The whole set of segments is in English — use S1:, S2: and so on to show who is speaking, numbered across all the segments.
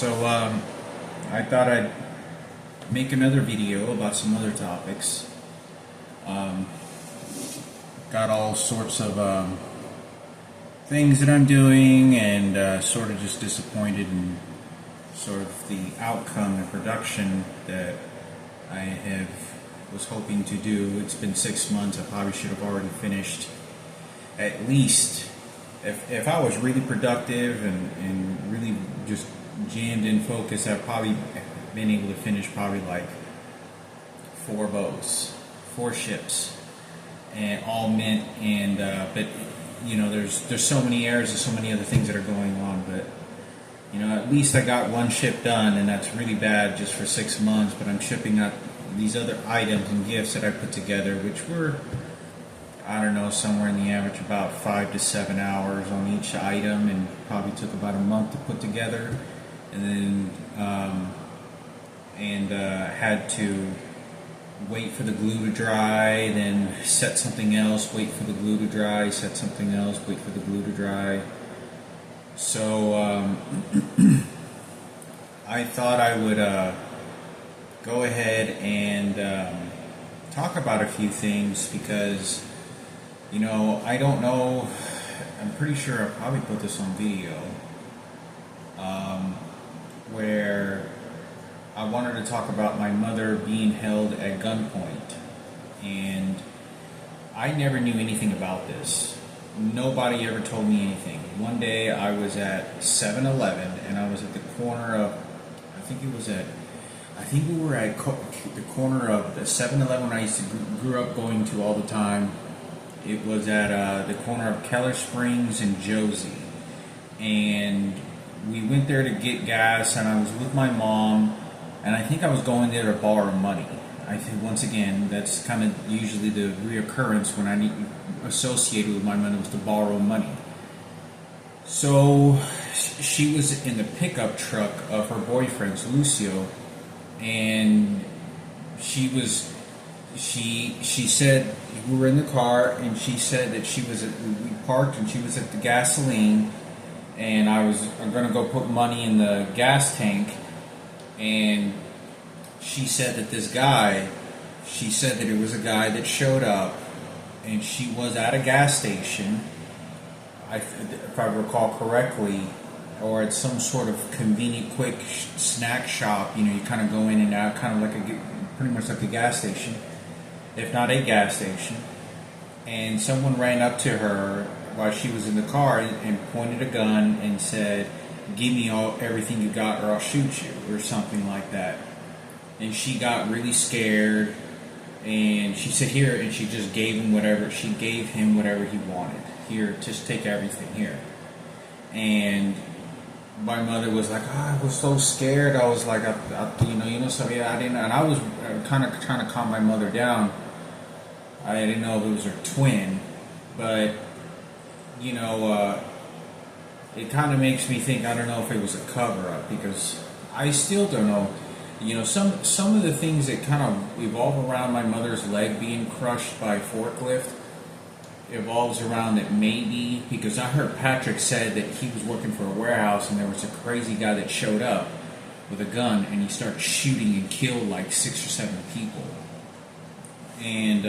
S1: I thought I'd make another video about some other topics. Um, got all sorts of things that I'm doing, and sort of just disappointed in sort of the outcome and production that I was hoping to do. It's been 6 months. I probably should have already finished at least. If I was really productive and really just jammed in focus, I've probably been able to finish probably like 4 boats, 4 ships, and all mint. And but there's so many errors and so many other things that are going on. But at least I got 1 ship done, and that's really bad just for 6 months. But I'm shipping out these other items and gifts that I put together, which were, I don't know, somewhere in the average about 5 to 7 hours on each item, and probably took about a month to put together. And then had to wait for the glue to dry, then set something else, wait for the glue to dry, set something else, wait for the glue to dry. So I thought I would go ahead and talk about a few things, because I don't know, I'm pretty sure I probably put this on video, where I wanted to talk about my mother being held at gunpoint. And I never knew anything about this. Nobody ever told me anything. One day I was at 7-Eleven, and I was at the corner of, I think we were at the corner of the 7-Eleven I used to grew up going to all the time. It was at the corner of Keller Springs and Josie. And we went there to get gas, and I was with my mom, and I think I was going there to borrow money. I think, once again, that's kind of usually the reoccurrence when I need associated with my mother, was to borrow money. So she was in the pickup truck of her boyfriend's, Lucio, and she said, we were in the car, and she said that we parked, and she was at the gasoline, and I'm going to go put money in the gas tank. And she said that it was a guy that showed up, and she was at a gas station, if I recall correctly, or at some sort of convenient quick snack shop. You kind of go in and out, kind of pretty much like a gas station, if not a gas station. And someone ran up to her while she was in the car and pointed a gun and said, "Give me everything you got, or I'll shoot you," or something like that. And she got really scared, and she said, "Here," and she just gave him whatever. She gave him whatever he wanted. "Here, just take everything here." And my mother was like, "I was so scared." I was like, something I didn't, and I was kind of trying to calm my mother down. I didn't know if it was her twin, but it kind of makes me think, I don't know if it was a cover-up, because I still don't know. Some of the things that kind of evolve around my mother's leg being crushed by a forklift evolves around that, maybe because I heard Patrick said that he was working for a warehouse, and there was a crazy guy that showed up with a gun, and he started shooting and killed like 6 or 7 people. And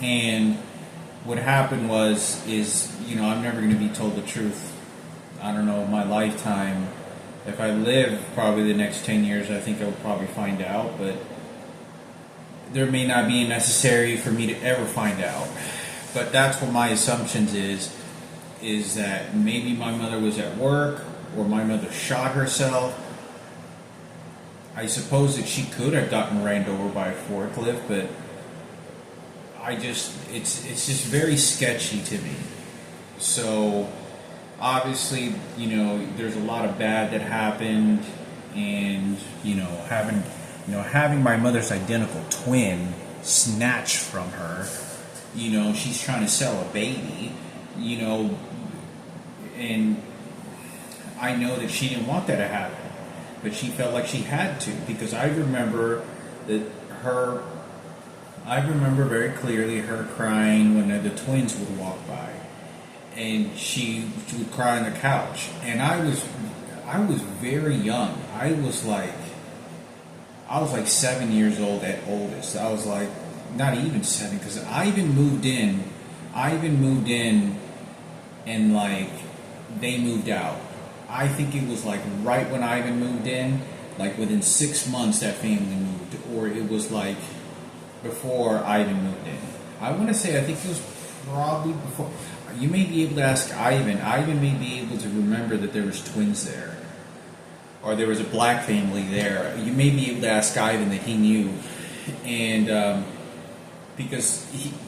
S1: and what happened is I'm never going to be told the truth. I don't know, in my lifetime. If I live probably the next 10 years, I think I'll probably find out, but there may not be necessary for me to ever find out. But that's what my assumptions is that maybe my mother was at work, or my mother shot herself. I suppose that she could have gotten ran over by a forklift, but it's just very sketchy to me. So obviously, there's a lot of bad that happened, and having my mother's identical twin snatched from her. She's trying to sell a baby, and I know that she didn't want that to happen, but she felt like she had to, because I remember very clearly her crying when the twins would walk by. and she would cry on the couch. And I was very young. I was like 7 years old at oldest. I was like, not even 7, because I even moved in, and like they moved out. I think it was like right when Ivan moved in, like within 6 months that family moved, or it was like before Ivan moved in. I want to say, I think it was probably before. You may be able to ask Ivan. Ivan may be able to remember that there was twins there, or there was a black family there. You may be able to ask Ivan that he knew, and because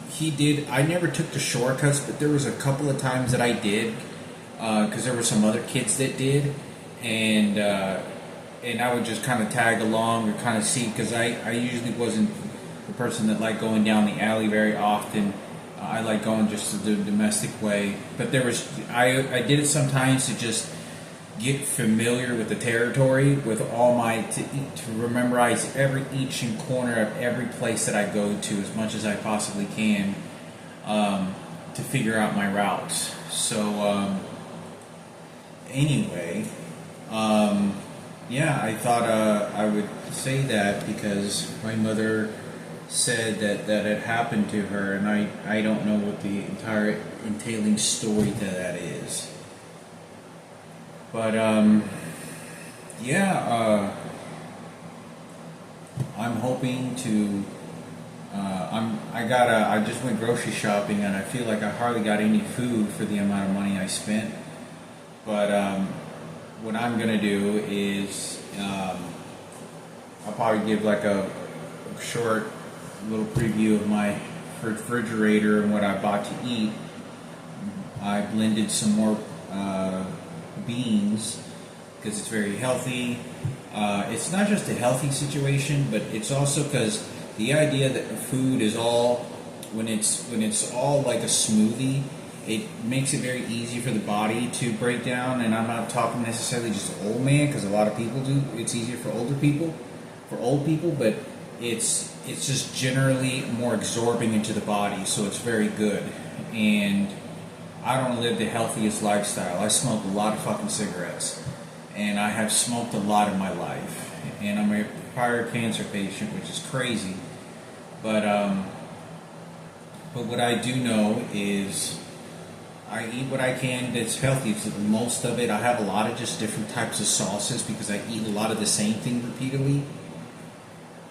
S1: he did. I never took the shortcuts, but there was a couple of times that I did, because there were some other kids that did, and I would just kind of tag along or kind of see, because I usually wasn't the person that liked going down the alley very often. I like going just the domestic way, but I did it sometimes to just get familiar with the territory, with all to memorize each and corner of every place that I go to as much as I possibly can, to figure out my routes. So anyway, yeah, I thought I would say that because my mother said that it happened to her, and I don't know what the entire entailing story to that is. But yeah, I'm hoping to. I just went grocery shopping, and I feel like I hardly got any food for the amount of money I spent. But what I'm gonna do is I'll probably give like a short little preview of my refrigerator and what I bought to eat. I blended some more beans because it's very healthy. It's not just a healthy situation, but it's also because the idea that food is all when it's all like a smoothie, it makes it very easy for the body to break down. And I'm not talking necessarily just old man, because a lot of people do. It's easier for old people, but it's just generally more absorbing into the body, so it's very good. And I don't live the healthiest lifestyle. I smoke a lot of fucking cigarettes, and I have smoked a lot in my life. And I'm a prior cancer patient, which is crazy. But what I do know is I eat what I can that's healthy. It's most of it. I have a lot of just different types of sauces because I eat a lot of the same thing repeatedly.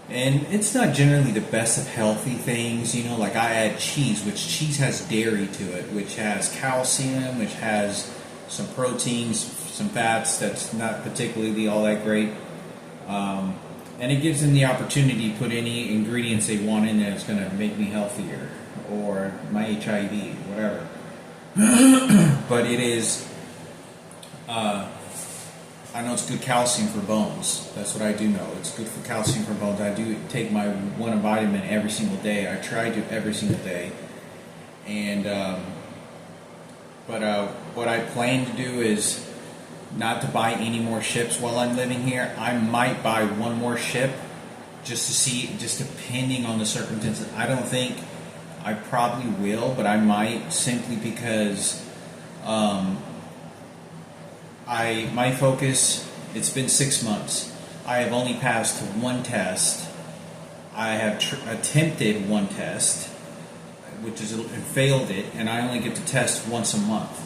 S1: And it's not generally the best of healthy things, you know, like I add cheese, which cheese has dairy to it, which has calcium, which has some proteins, some fats that's not particularly all that great. And it gives them the opportunity to put any ingredients they want in there that's going to make me healthier, or my HIV, whatever. But it is, I know it's good calcium for bones. That's what I do know. It's good for calcium for bones. I do take my one vitamin every single day. I try to every single day. And, but what I plan to do is not to buy any more ships while I'm living here. I might buy one more ship just to see, just depending on the circumstances. I don't think I probably will, but I might, simply because my focus, it's been 6 months. I have only passed one test. I have attempted one test, which is failed it, and I only get to test once a month.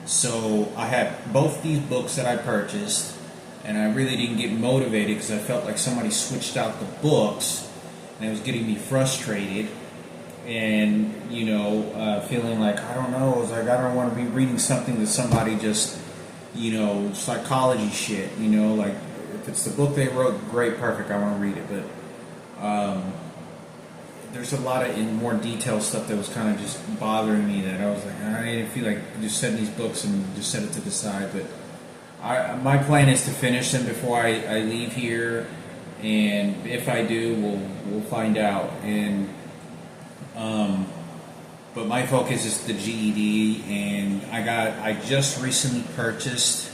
S1: So I have both these books that I purchased, and I really didn't get motivated because I felt like somebody switched out the books, and it was getting me frustrated. And, you know, feeling like, I don't know, I don't want to be reading something that somebody just, you know, psychology shit, you know, like, if it's the book they wrote, great, perfect, I want to read it, but, there's a lot of more detailed stuff that was kind of just bothering me, that I was like, I didn't feel like just setting these books and just set it to the side, but my plan is to finish them before I leave here, and if I do, we'll find out. And but my focus is the GED, and I just recently purchased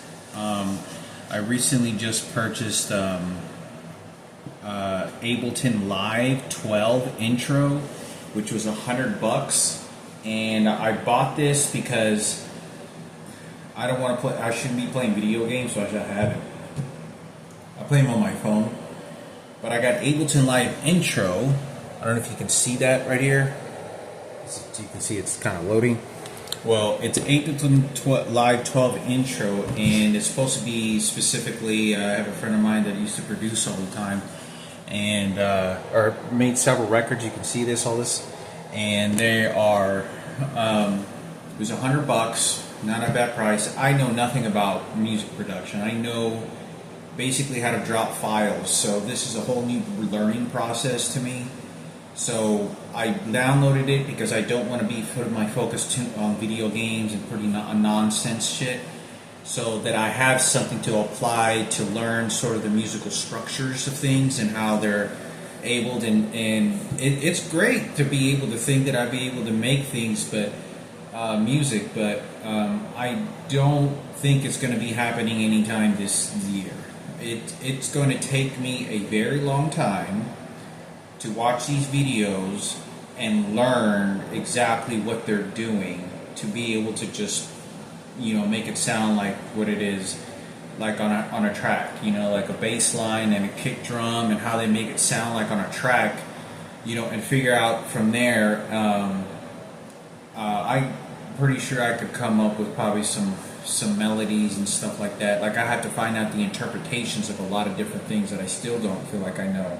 S1: Ableton Live 12 intro, which was $100, and I bought this because I don't want to play. I shouldn't be playing video games, so I should have it. I play them on my phone, but I got Ableton Live Intro. I don't know if you can see that right here. You can see it's kind of loading. Well, it's Ableton Live 12 Intro, and it's supposed to be specifically. I have a friend of mine that used to produce all the time, and or made several records. You can see all this, and they are. It was $100. Not a bad price. I know nothing about music production. I know basically how to drop files, so this is a whole new learning process to me. So I downloaded it because I don't want to be putting my focus on video games and pretty nonsense shit, so that I have something to apply to learn sort of the musical structures of things and how they're able to, and it's great to be able to think that I'd be able to make things, but music, but I don't think it's going to be happening anytime this year. It's going to take me a very long time to watch these videos and learn exactly what they're doing to be able to just, make it sound like what it is, like on a track, like a bass line and a kick drum, and how they make it sound like on a track, and figure out from there. I'm pretty sure I could come up with probably some melodies and stuff like that. Like, I have to find out the interpretations of a lot of different things that I still don't feel like I know.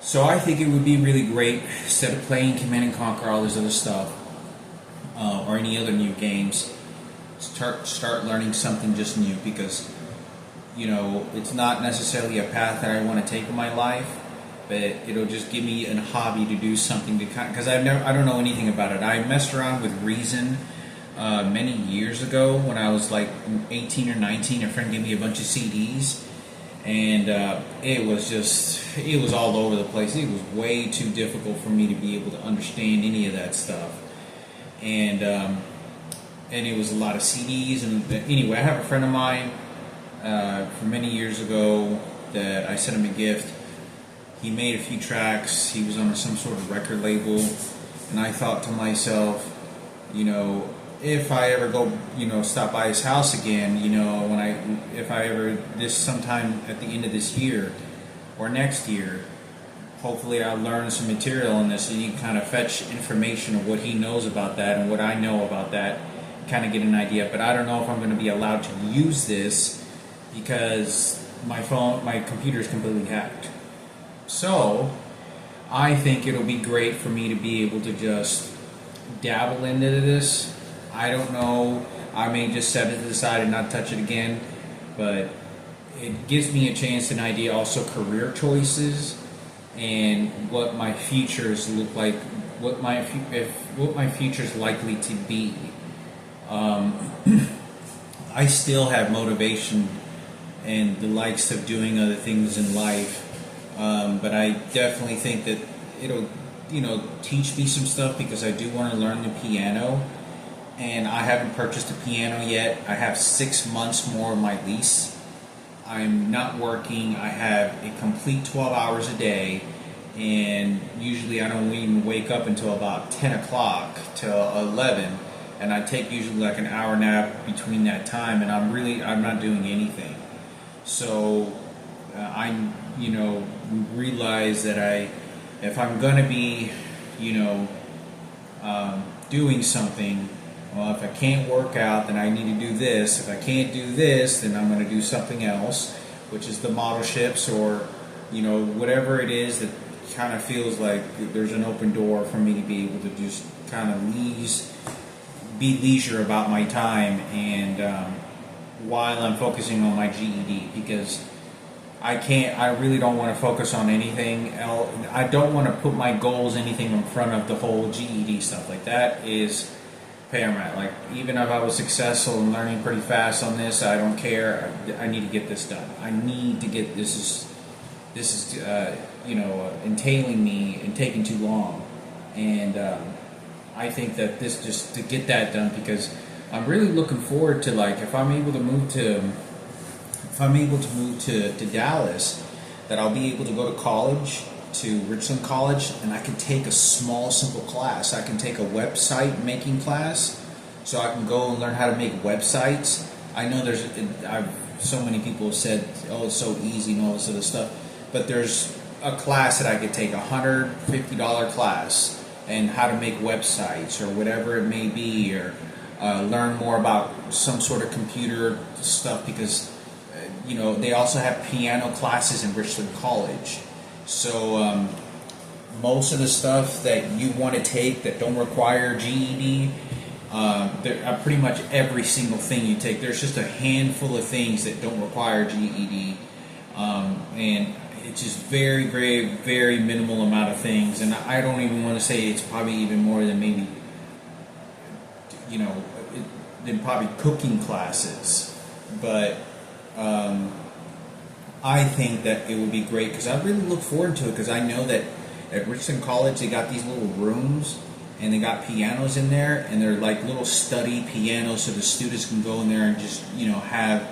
S1: So I think it would be really great, instead of playing Command & Conquer, all this other stuff, or any other new games, start learning something just new, because it's not necessarily a path that I want to take in my life, but it'll just give me a hobby to do something to because I don't know anything about it. I messed around with Reason many years ago when I was like 18 or 19. A friend gave me a bunch of CDs, and it was all over the place. It was way too difficult for me to be able to understand any of that stuff, and it was a lot of CDs. And anyway, I have a friend of mine from many years ago that I sent him a gift. He made a few tracks. He was on some sort of record label, and I thought to myself, if I ever go, stop by his house again, if I ever sometime at the end of this year or next year, hopefully I'll learn some material on this, and you can kind of fetch information of what he knows about that and what I know about that, kind of get an idea. But I don't know if I'm going to be allowed to use this because my computer is completely hacked. So I think it'll be great for me to be able to just dabble into this. I don't know. I may just set it aside and not touch it again, but it gives me a chance, an idea, also career choices and what my futures look like, what my future's likely to be. I still have motivation and the likes of doing other things in life, but I definitely think that it'll, teach me some stuff, because I do want to learn the piano, and I haven't purchased a piano yet. I have 6 months more of my lease. I'm not working. I have a complete 12 hours a day, and usually I don't even wake up until about 10 o'clock till 11, and I take usually like an hour nap between that time, and I'm not doing anything. So I realize that if I'm going to be, doing something, well, if I can't work out, then I need to do this. If I can't do this, then I'm going to do something else, which is the model ships, or, whatever it is that kind of feels like there's an open door for me to be able to just kind of be leisure about my time, and while I'm focusing on my GED, because I really don't want to focus on anything else. I don't want to put my goals, anything in front of the whole GED stuff. Like, that is paramount. Like, even if I was successful and learning pretty fast on this, I don't care. I need to get this done. I need to get this is entailing me and taking too long. And I think that this, just to get that done, because I'm really looking forward to, like, if I'm able to move to Dallas, that I'll be able to go to college, to Richland College, and I can take a small, simple class. I can take a website making class, so I can go and learn how to make websites. I know so many people have said, oh, it's so easy and all this other stuff, but there's a class that I could take, $150 class, and how to make websites or whatever it may be, or learn more about some sort of computer stuff, because they also have piano classes in Richland College. So most of the stuff that you want to take that don't require GED, pretty much every single thing you take, there's just a handful of things that don't require GED, and it's just very, very, very minimal amount of things. And I don't even want to say it's probably even more than maybe, than probably cooking classes. But I think that it would be great, because I really look forward to it, because I know that at Richland College they got these little rooms, and they got pianos in there, and they're like little study pianos, so the students can go in there and just have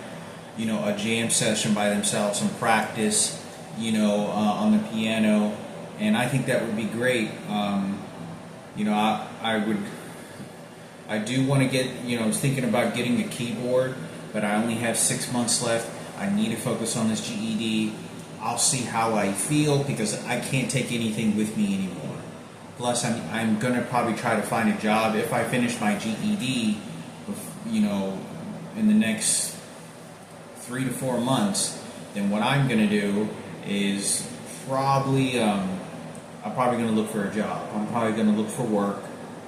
S1: a jam session by themselves and practice on the piano. And I think that would be great. I do want to get, I was thinking about getting a keyboard, but I only have 6 months left. I need to focus on this GED. I'll see how I feel, because I can't take anything with me anymore. Plus, I'm going to probably try to find a job if I finish my GED, in the next 3 to 4 months. Then what I'm going to do is I'm probably going to look for a job. I'm probably going to look for work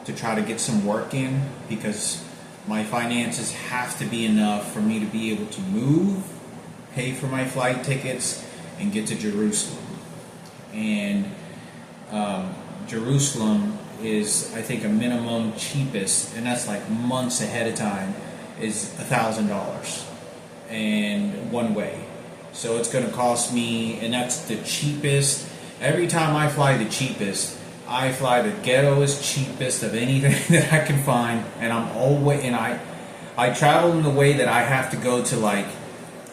S1: to try to get some work in, because my finances have to be enough for me to be able to move, pay for my flight tickets, and get to Jerusalem. And Jerusalem is, I think, a minimum cheapest, and that's like months ahead of time, is $1,000 and one way. So it's going to cost me, and that's the cheapest. Every time I fly the cheapest, I fly the ghettoest, cheapest of anything that I can find, and I travel in the way that I have to go to like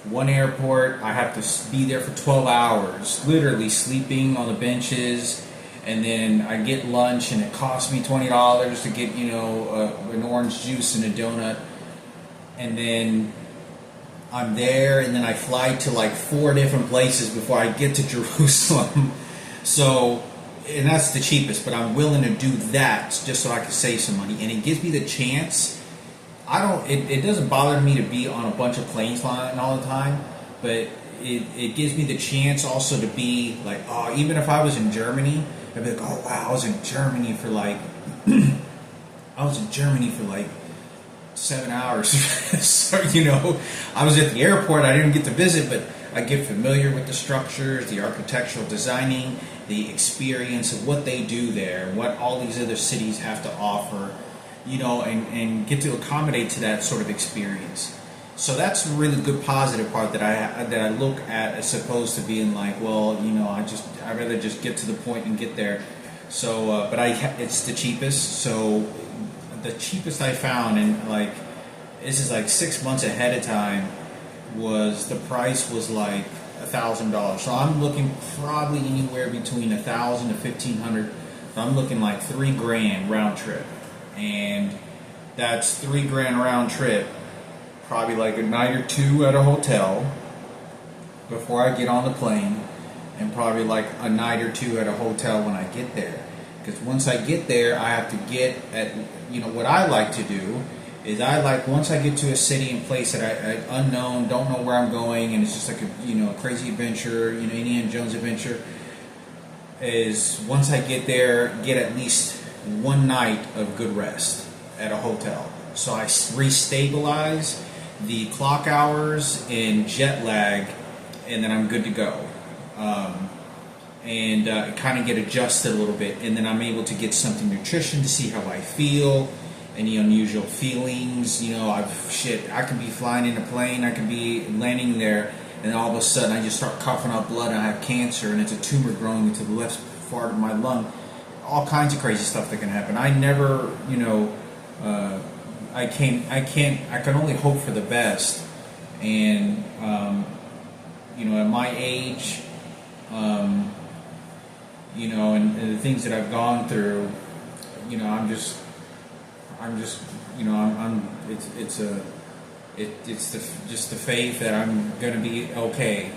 S1: one airport. I have to be there for 12 hours, literally sleeping on the benches. And then I get lunch, and it costs me $20 to get, an orange juice and a donut. And then I'm there, and then I fly to like 4 different places before I get to Jerusalem. So, and that's the cheapest, but I'm willing to do that just so I can save some money. And it gives me the chance. It doesn't bother me to be on a bunch of planes flying all the time, but it gives me the chance also to be like, even if I was in Germany, I'd be like, oh wow, I was in Germany for like 7 hours. So, I was at the airport. I didn't get to visit, but I get familiar with the structures, the architectural designing, the experience of what they do there, what all these other cities have to offer, and get to accommodate to that sort of experience. So that's a really good positive part that I look at, as opposed to being like, well, I'd rather just get to the point and get there. So, but it's the cheapest. So the cheapest I found, and like this is like 6 months ahead of time, the price was like $1,000. So I'm looking probably anywhere between $1,000 to $1,500. So I'm looking like $3,000 round trip, and that's $3,000 round trip. Probably like a night or two at a hotel before I get on the plane, and probably like a night or two at a hotel when I get there. Because once I get there, I have to get at, what I like to do is once I get to a city and place that I unknown, don't know where I'm going, and it's just like a crazy adventure, Indiana Jones adventure, is once I get there, get at least one night of good rest at a hotel. So I restabilize the clock hours and jet lag, and then I'm good to go. And kind of get adjusted a little bit, and then I'm able to get something nutrition to see how I feel, any unusual feelings. I can be flying in a plane, I can be landing there, and all of a sudden I just start coughing up blood, and I have cancer, and it's a tumor growing into the left part of my lung. All kinds of crazy stuff that can happen. I never, I can only hope for the best. And at my age, and the things that I've gone through, I'm just, it's just the faith that I'm gonna be okay,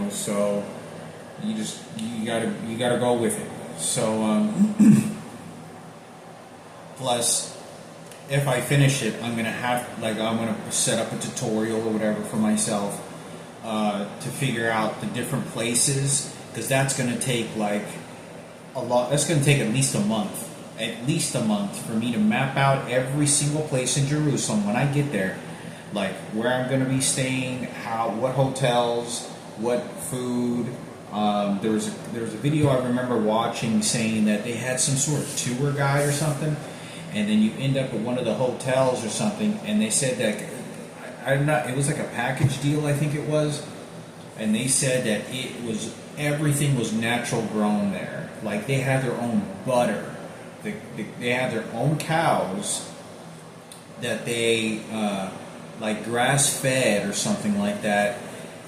S1: so you gotta go with it. So plus, if I finish it, I'm gonna set up a tutorial or whatever for myself to figure out the different places, because that's gonna take like a lot. That's gonna take at least a month for me to map out every single place in Jerusalem when I get there, like where I'm going to be staying, what hotels, what food. There was a video I remember watching saying that they had some sort of tour guide or something, and then you end up at one of the hotels or something, and they said that it was like a package deal, I think it was, and they said that everything was natural grown there. Like they had their own butter. They had their own cows that they like grass fed or something like that,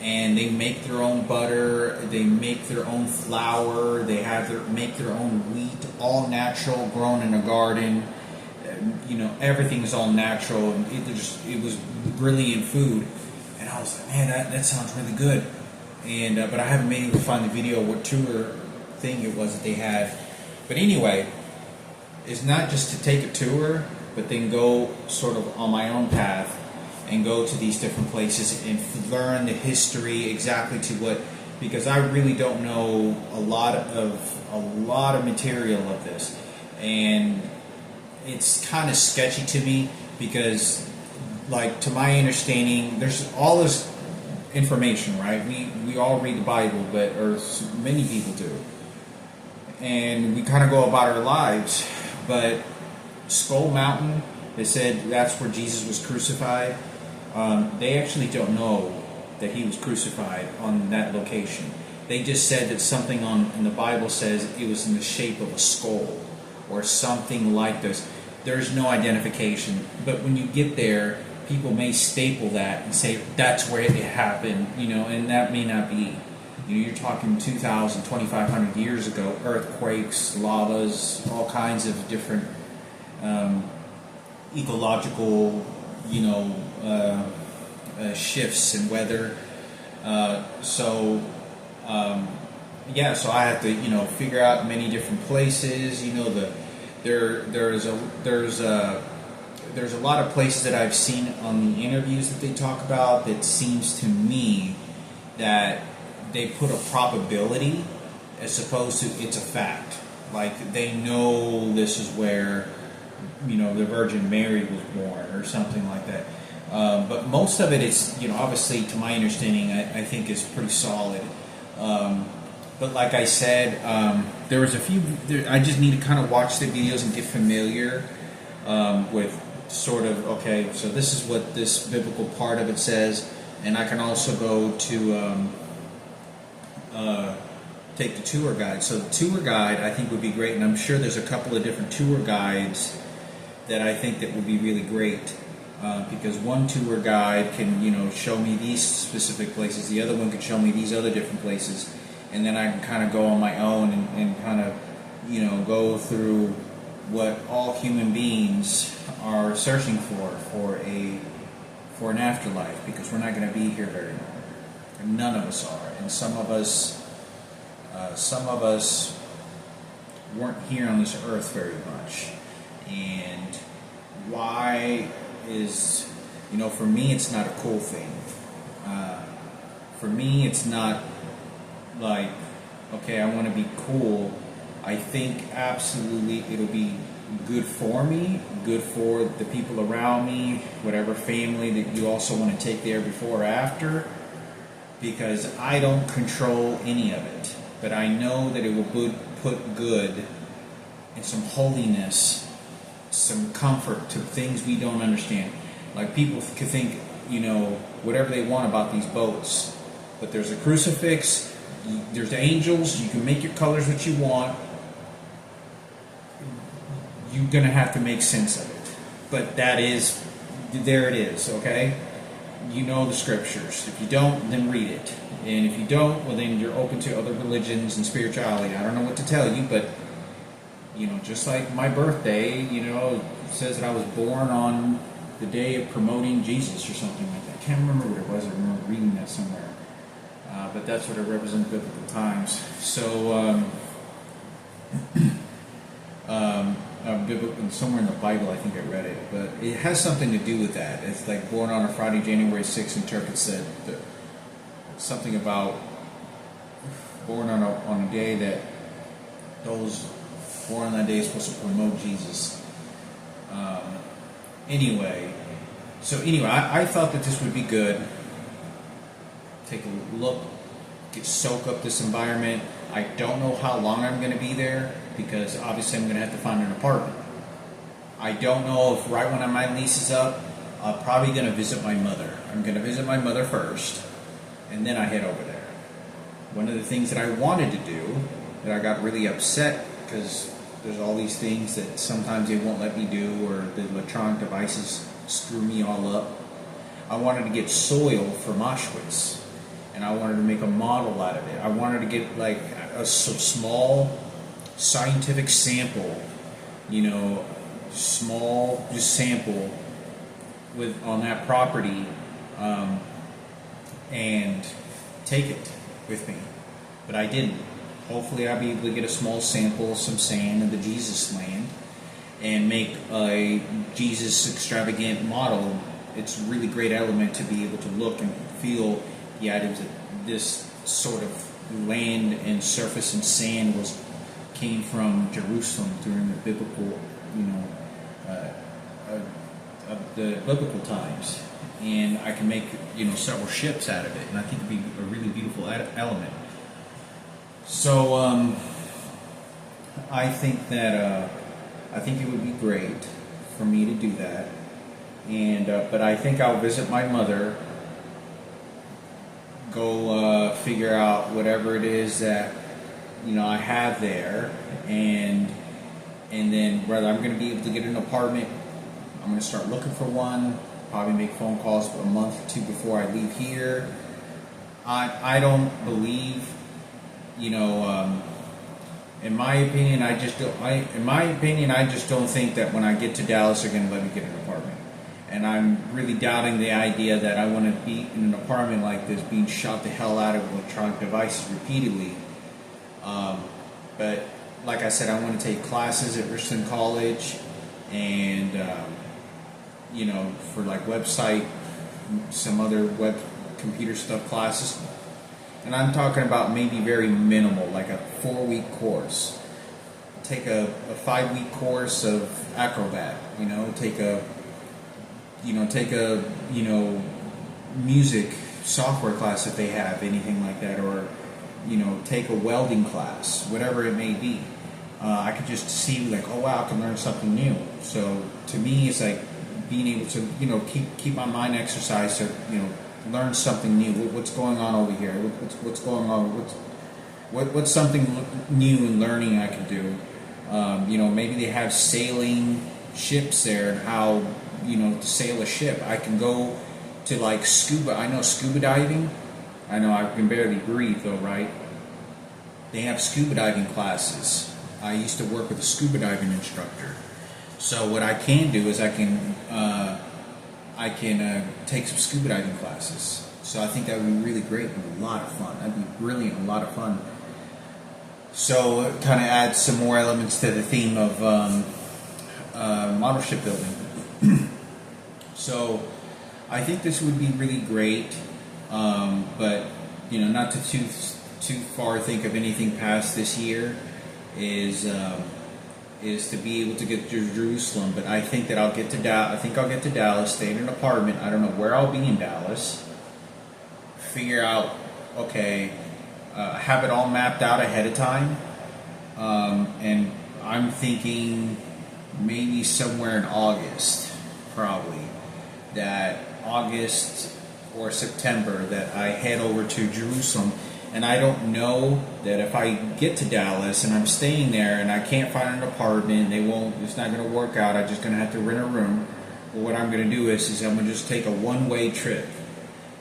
S1: and they make their own butter. They make their own flour. They make their own wheat, all natural, grown in a garden. Everything is all natural, and it was brilliant food. And I was like, man, that sounds really good. And but I haven't been able to find the video what tour thing it was that they had. But anyway. Is not just to take a tour, but then go sort of on my own path and go to these different places and learn the history exactly to what, because I really don't know a lot of material of this, and it's kind of sketchy to me because, like, to my understanding, there's all this information, right? We all read the Bible, or many people do, and we kind of go about our lives. But Skull Mountain, they said that's where Jesus was crucified. They actually don't know that he was crucified on that location. They just said that something in the Bible says it was in the shape of a skull or something like this. There's no identification. But when you get there, people may staple that and say that's where it happened, and that may not be. You're talking 2,000, 2,500 years ago, earthquakes, lavas, all kinds of different ecological, shifts in weather. So I have to, figure out many different places. There's a lot of places that I've seen on the interviews that they talk about that seems to me that they put a probability as opposed to it's a fact. Like they know this is where, the Virgin Mary was born or something like that. But most of it is, obviously to my understanding, I think is pretty solid. But like I said, there was a few, I just need to kind of watch the videos and get familiar with sort of, okay, so this is what this biblical part of it says. And I can also go to take the tour guide. So the tour guide I think would be great, and I'm sure there's a couple of different tour guides that I think that would be really great, because one tour guide can show me these specific places, the other one can show me these other different places, and then I can kind of go on my own and kind of go through what all human beings are searching for an afterlife, because we're not going to be here very long. None of us are, and some of us weren't here on this earth very much. And why is, for me it's not a cool thing. For me it's not like, okay, I want to be cool. I think absolutely it'll be good for me, good for the people around me, whatever family that you also want to take there before or after, because I don't control any of it. But I know that it will put good and some holiness, some comfort to things we don't understand. Like people could think, whatever they want about these boats, but there's a crucifix, there's angels, you can make your colors what you want. You're going to have to make sense of it. But there it is, okay? You know the scriptures. If you don't, then read it. And if you don't, well then you're open to other religions and spirituality. I don't know what to tell you, but just like my birthday, says that I was born on the day of promoting Jesus or something like that. I can't remember what it was. I remember reading that somewhere. But that's what it represents biblical times. So, somewhere in the Bible, I think I read it, but it has something to do with that. It's like born on a Friday, January 6th, interpret said something about born on a day that those born on that day are supposed to promote Jesus. Anyway, I thought that this would be good. Take a look, soak up this environment. I don't know how long I'm going to be there because obviously I'm going to have to find an apartment. I don't know if right when my lease is up, I'm probably going to visit my mother. I'm going to visit my mother first, and then I head over there. One of the things that I wanted to do, that I got really upset because there's all these things that sometimes they won't let me do, or the electronic devices screw me all up. I wanted to get soil from Auschwitz, and I wanted to make a model out of it. I wanted to get like a small scientific sample, small just sample on that property, and take it with me. But I didn't. Hopefully I'll be able to get a small sample, some sand in the Jesus land, and make a Jesus extravagant model. It's a really great element to be able to look and feel the items that this sort of land and surface and sand came from Jerusalem during the biblical, the biblical times. And I can make, several ships out of it, and I think it'd be a really beautiful element. So, I think that, I think it would be great for me to do that. And, but I think I'll visit my mother, go, figure out whatever it is that, I have there, and then whether I'm going to be able to get an apartment, I'm going to start looking for one, probably make phone calls for a month or two before I leave here. I don't believe, in my opinion, I just don't think that when I get to Dallas, they're going to let me get an apartment. And I'm really doubting the idea that I want to be in an apartment like this, being shot the hell out of electronic devices repeatedly. But like I said, I want to take classes at Richland College, and for like website, some other web computer stuff classes. And I'm talking about maybe very minimal, like a 4-week course. Take a 5-week course of Acrobat. Take a music software class if they have anything like that, or take a welding class, whatever it may be. I could just see like, oh wow, I can learn something new. So to me, it's like being able to keep my mind exercised to learn something new. What's going on over here? What's going on? What's something new and learning I can do? Maybe they have sailing ships there, and how to sail a ship. I can go to like scuba. I know scuba diving. I know I can barely breathe though, right? They have scuba diving classes. I used to work with a scuba diving instructor. So what I can do is I can take some scuba diving classes. So I think that would be really great and a lot of fun. That'd be brilliant, a lot of fun. So it kind of adds some more elements to the theme of model ship building. So I think this would be really great, but not to too far think of anything past this year is to be able to get to Jerusalem. But I think that I'll get to Dallas, stay in an apartment. I don't know where I'll be in Dallas. Figure out, have it all mapped out ahead of time. And I'm thinking maybe somewhere in August, probably, that August or September, that I head over to Jerusalem. And I don't know that if I get to Dallas and I'm staying there and I can't find an apartment, it's not going to work out, I'm just going to have to rent a room. Well, what I'm going to do is I'm going to just take a one-way trip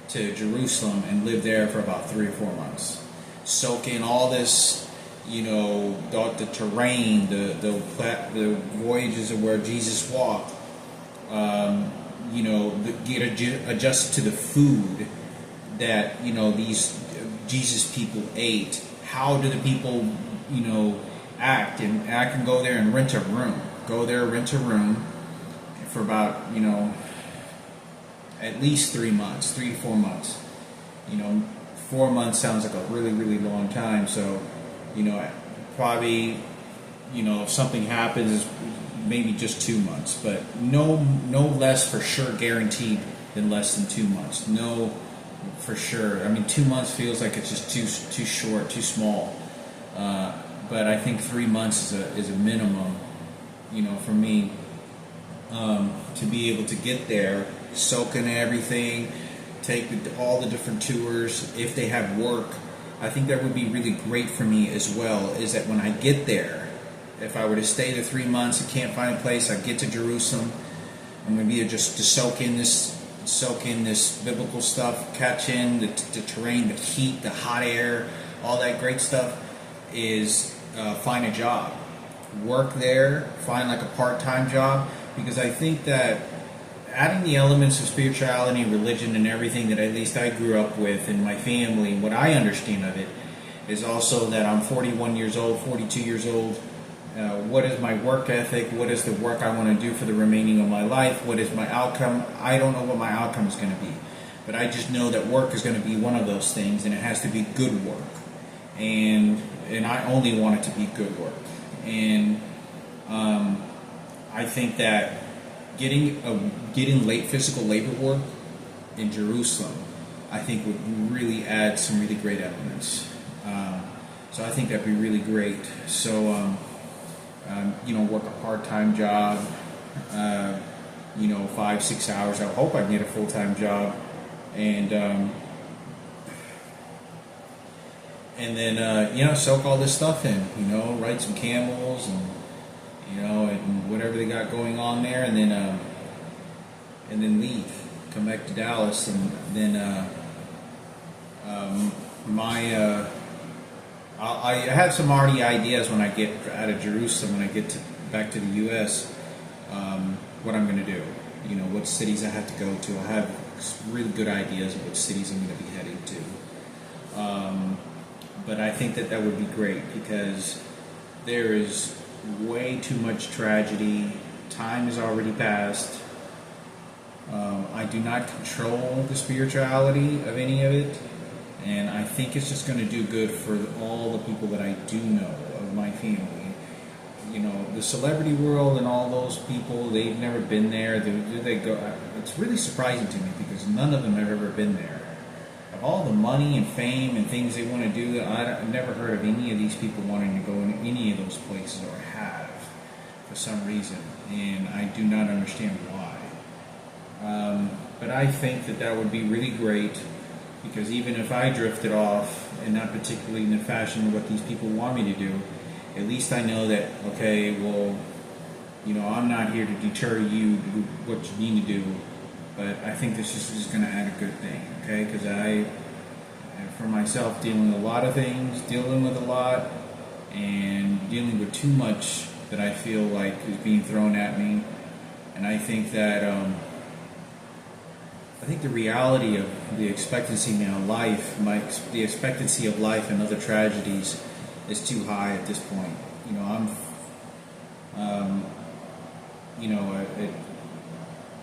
S1: to Jerusalem and live there for about 3 or 4 months. Soak in all this the terrain, the voyages of where Jesus walked, get adjusted to the food that these Jesus people ate. How do the people act? And I can go there and rent a room. Rent a room for about at least 3 months, 3 to 4 months. 4 months sounds like a really, really long time. So, probably, if something happens, maybe just 2 months, but no less for sure guaranteed than less than 2 months. No, for sure. I mean, 2 months feels like it's just too short, too small. But I think 3 months is a minimum, for me, to be able to get there, soak in everything, take all the different tours. If they have work, I think that would be really great for me as well, is that when I get there, if I were to stay there 3 months and can't find a place, I get to Jerusalem, I'm going to be just to soak in this biblical stuff, catch in the terrain, the heat, the hot air, all that great stuff, is find a job. Work there, find like a part-time job, because I think that adding the elements of spirituality, religion, and everything that at least I grew up with in my family, what I understand of it, is also that I'm 41 years old, 42 years old. What is my work ethic? What is the work I want to do for the remaining of my life? What is my outcome? I don't know what my outcome is going to be. But I just know that work is going to be one of those things, and it has to be good work. And I only want it to be good work. And I think that getting late physical labor work in Jerusalem, I think would really add some really great elements. So I think that'd be really great. So, work a part-time job, 5-6 hours. I hope I can get a full-time job, and then soak all this stuff in. Ride some camels and and whatever they got going on there, and then leave, come back to Dallas, and then I have some already ideas when I get out of Jerusalem, when I get back to the U.S., what I'm going to do, what cities I have to go to. I have really good ideas of what cities I'm going to be heading to. But I think that would be great, because there is way too much tragedy. Time has already passed. I do not control the spirituality of any of it, and I think it's just going to do good for all the people that I do know of my family. The celebrity world and all those people, they've never been there. They go? It's really surprising to me, because none of them have ever been there. Of all the money and fame and things they want to do, I've never heard of any of these people wanting to go in any of those places, or have, for some reason, and I do not understand why. But I think that would be really great, because even if I drifted off, and not particularly in the fashion of what these people want me to do, at least I know that, okay, well, I'm not here to deter you to do what you need to do, but I think this is going to add a good thing, okay? Because for myself, dealing with a lot of things, dealing with a lot, and dealing with too much that I feel like is being thrown at me, and I think that the reality of the expectancy now, the expectancy of life and other tragedies is too high at this point.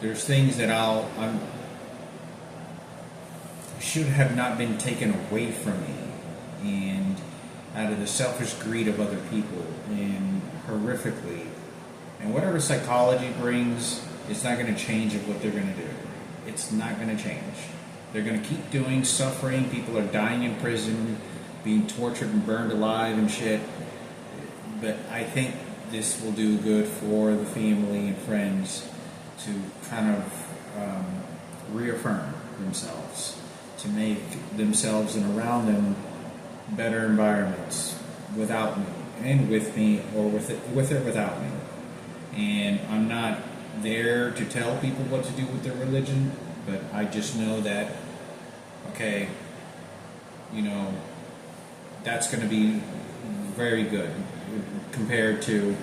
S1: There's things that I should have not been taken away from me, and out of the selfish greed of other people, and horrifically. And whatever psychology brings, it's not going to change of what they're going to do. It's not going to change. They're going to keep doing, suffering. People are dying in prison, being tortured and burned alive and shit. But I think this will do good for the family and friends to kind of reaffirm themselves, to make themselves and around them better environments without me, and with me, or with or without me. And I'm not there to tell people what to do with their religion, but I just know that, okay, that's going to be very good compared to,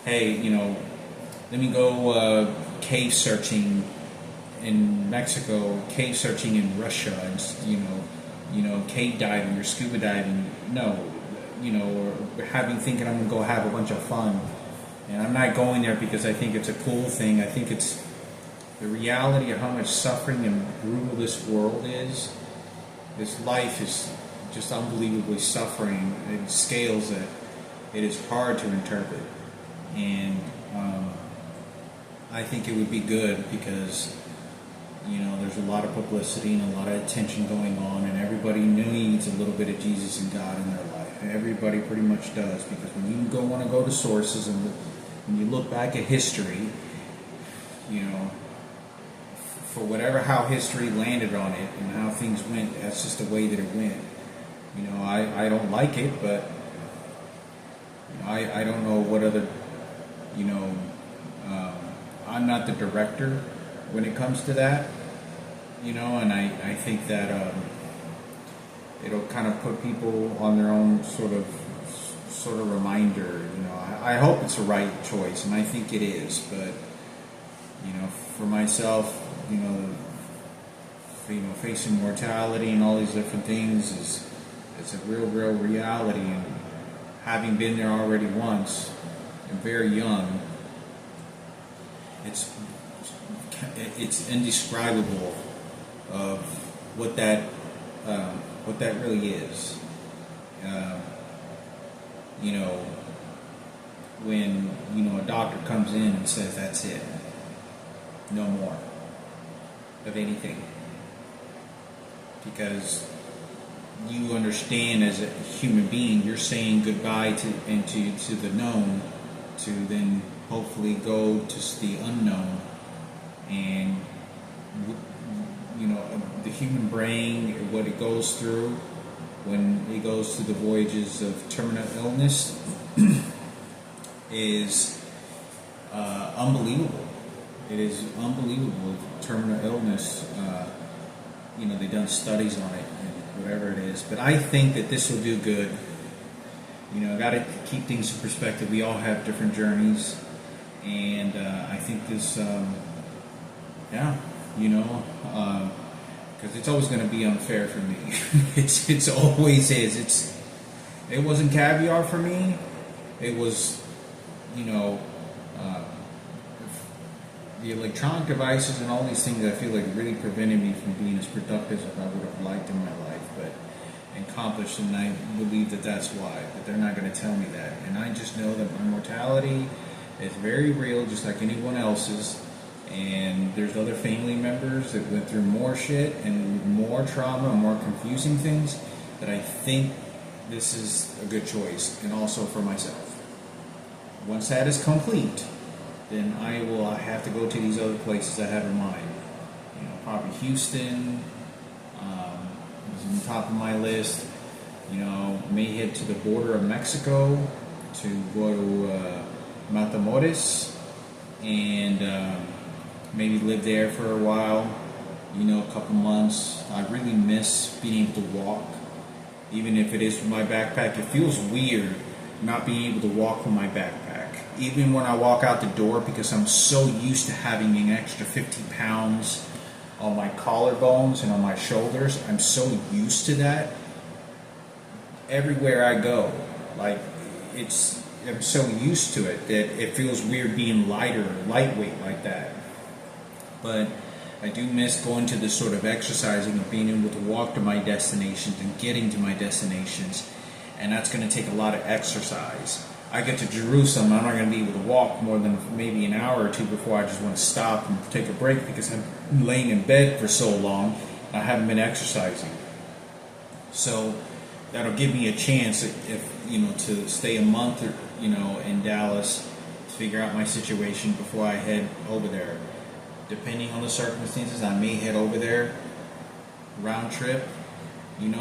S1: hey, let me go cave searching in Mexico, cave searching in Russia, and cave diving or scuba diving. No, or thinking I'm gonna go have a bunch of fun, and I'm not going there because I think it's a cool thing. I think it's the reality of how much suffering and brutal this world is. This life is just unbelievably suffering in scales that it is hard to interpret, and I think it would be good because there's a lot of publicity and a lot of attention going on, and everybody needs a little bit of Jesus and God in their life. Everybody pretty much does, because when you want to go to sources and when you look back at history, for how history landed on it and how things went, that's just the way that it went. I don't like it, but I don't know what other, I'm not the director when it comes to that, and I think that it'll kind of put people on their own sort of reminder. I hope it's the right choice, and I think it is, but for myself, facing mortality and all these different things it's a real reality, and having been there already once and very young, it's indescribable of what that really is. When a doctor comes in and says that's it, no more of anything, because you understand as a human being you're saying goodbye to the known to then hopefully go to the unknown. And the human brain, what it goes through when it goes through the voyages of terminal illness is unbelievable. It is unbelievable. Terminal illness, they've done studies on it and whatever it is. But I think that this will do good. Got to keep things in perspective. We all have different journeys, and I think this, because it's always going to be unfair for me. It's always is. It wasn't caviar for me. It was, the electronic devices and all these things, I feel like really prevented me from being as productive as I would have liked in my life, but accomplished, and I believe that that's why. But they're not going to tell me that, and I just know that my mortality is very real, just like anyone else's. And there's other family members that went through more shit and more trauma and more confusing things, that I think this is a good choice, and also for myself. Once that is complete, then I will have to go to these other places I have in mind. Probably Houston is on the top of my list. May head to the border of Mexico to go to Matamoros and maybe live there for a while, a couple months. I really miss being able to walk, even if it is with my backpack. It feels weird not being able to walk with my backpack. Even when I walk out the door, because I'm so used to having an extra 50 pounds on my collarbones and on my shoulders. I'm so used to that. Everywhere I go, I'm so used to it that it feels weird being lightweight like that. But I do miss going to this sort of exercising and being able to walk to my destinations and getting to my destinations. And that's going to take a lot of exercise. I get to Jerusalem, I'm not going to be able to walk more than maybe an hour or two before I just want to stop and take a break, because I'm laying in bed for so long, I haven't been exercising. So that'll give me a chance, to stay a month or, in Dallas, to figure out my situation before I head over there. Depending on the circumstances, I may head over there round trip, and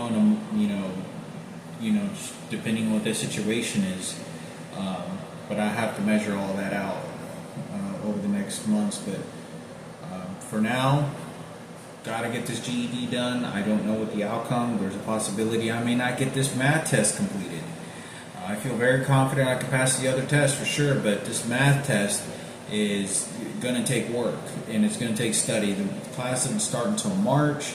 S1: depending on what the situation is. But I have to measure all that out over the next months. But for now, gotta get this GED done. I don't know what the outcome. There's a possibility I may not get this math test completed. I feel very confident I can pass the other test for sure, but this math test is going to take work, and it's going to take study. The class doesn't start until March.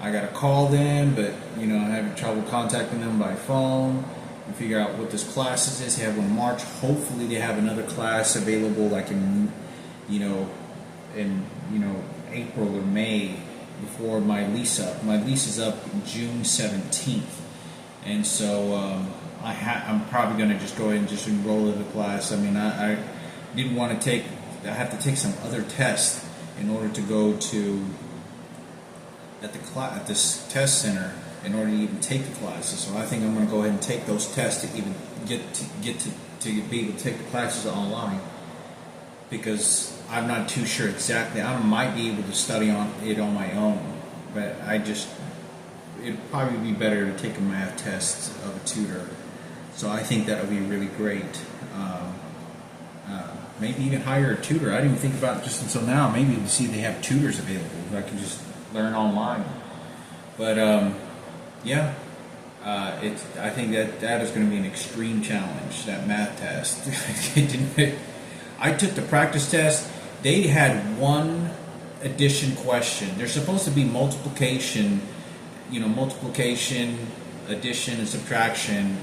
S1: I got to call them, but I'm having trouble contacting them by phone and figure out what this class is. They have one in March. Hopefully, they have another class available, like in April or May, before my lease up. My lease is up June 17th, and so I'm probably going to just go ahead and just enroll in the class. I mean, I didn't want to take. I have to take some other tests in order to go to at this test center in order to even take the classes. So I think I'm going to go ahead and take those tests to even get to be able to take the classes online, because I'm not too sure exactly. I might be able to study on it on my own, but it'd probably be better to take a math test of a tutor. So I think that would be really great. Maybe even hire a tutor. I didn't even think about it just until now. Maybe to see if they have tutors available. I can just learn online. But I think that is going to be an extreme challenge, that math test. I took the practice test. They had one addition question. There's supposed to be multiplication, addition and subtraction,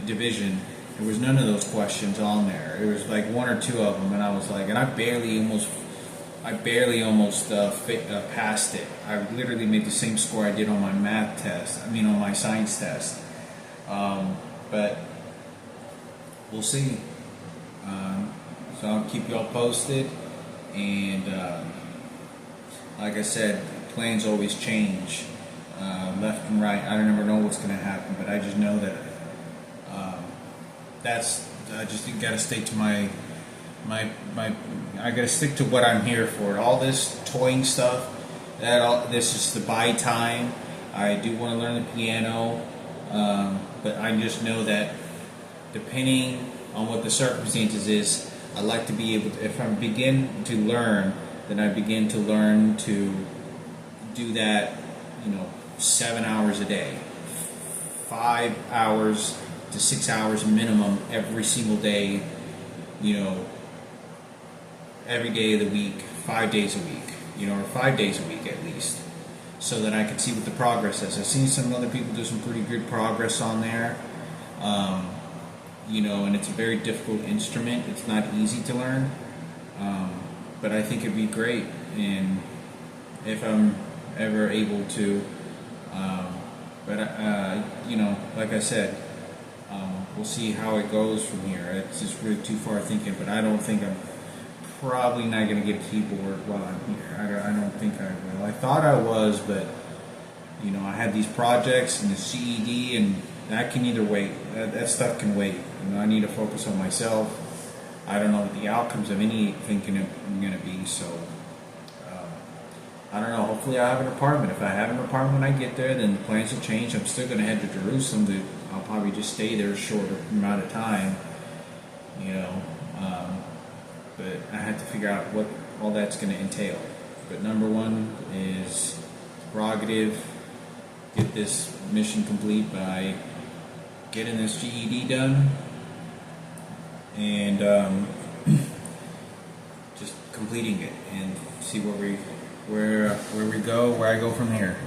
S1: division. There was none of those questions on there. There was like one or two of them, and I was like, and I barely almost passed it. I literally made the same score I did on my math test. On my science test. But we'll see. So I'll keep y'all posted. And like I said, plans always change, left and right. I never know what's going to happen, but I just know that I just got to stay to I got to stick to what I'm here for. All this toying stuff, this is to buy time. I do want to learn the piano, but I just know that depending on what the circumstances is, I like to be able to, if I begin to learn, then I begin to learn to do that, 7 hours a day, 5 hours to 6 hours minimum every single day, every day of the week, 5 days a week, or 5 days a week at least, so that I can see what the progress is. I've seen some other people do some pretty good progress on there, and it's a very difficult instrument. It's not easy to learn, but I think it'd be great, and if I'm ever able to, like I said, we'll see how it goes from here. It's just really too far thinking, but I don't think I'm probably not going to get a keyboard while I'm here. I don't think I will. I thought I was, but I had these projects and the CED, and that can either wait. That stuff can wait. I need to focus on myself. I don't know what the outcomes of anything going to be, so I don't know. Hopefully I have an apartment. If I have an apartment when I get there, then the plans will change. I'm still going to head to Jerusalem. I'll probably just stay there a short amount of time, but I have to figure out what all that's going to entail. But number one is prerogative, get this mission complete by getting this GED done, and just completing it, and see where I go from here.